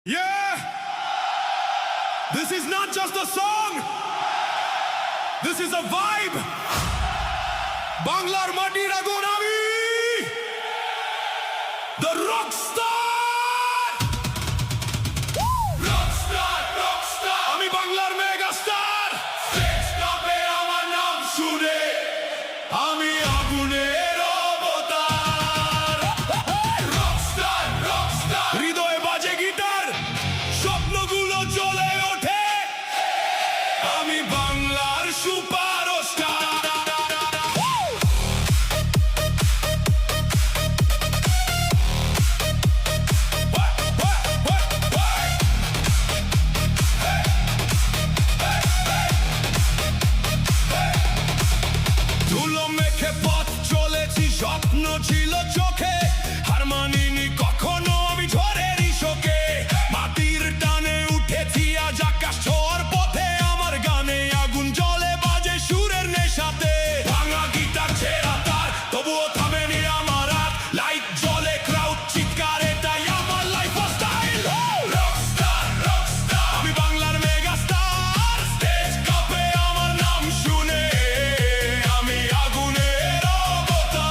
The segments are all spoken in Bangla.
Yeah! This is not just a song! This is a vibe! বাংলার মাটির আগুন আমি! The Rockstar! Rockstar, Rockstar! আমি বাংলার মেগাস্টার! Stage টপে আমার নাম শুনে আমি আগুনের অবতার! Rockstar, Rockstar! হৃদয়ে বাজে গিটার, স্বপ্নগুলো জ্বলে ওঠে, আমি বাংলার সুপারস্টার! ধুলো মেখে পথ চলেছি, স্বপ্ন ছিল চোখে, হার মানিনি কখনো আমি ঝড়েরই শোকে। মাটির টানে উঠেছি আজ আকাশ ছোঁয়ার পথে, আমার গানে আগুন জ্বলে বাজে সুরের নেশাতে। ভাঙা গিটার ছেঁড়া তার, তবুও থামেনি আমার হাত, লাইট জ্বলে ক্রাউড চিৎকার, এটাই আমার লাইফ স্টাইল। রকস্টার, রকস্টার, আমি বাংলার মেগাস্টার, স্টেজ কাঁপে আমার নাম শুনে আমি আগুনের অবতার।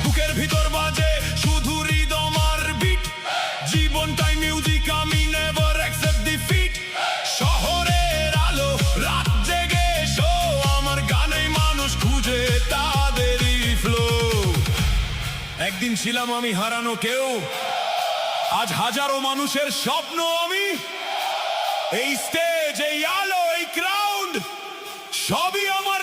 বুকের ভিতর বাজে শুধু রিদম আর বিট, জীবনটাই মিউজিক, আমি নেভার অ্যাকসেপ্ট ডিফিট। শহরের আলো রাত জেগে শো, আমার গানেই মানুষ খুঁজে তাদেরই ফ্লো। একদিন ছিলাম আমি হারানো কেউ, আজ হাজারো মানুষের স্বপ্ন আমি। এই স্টেজ, এই আলো, এই ক্রাউড, সবই আমার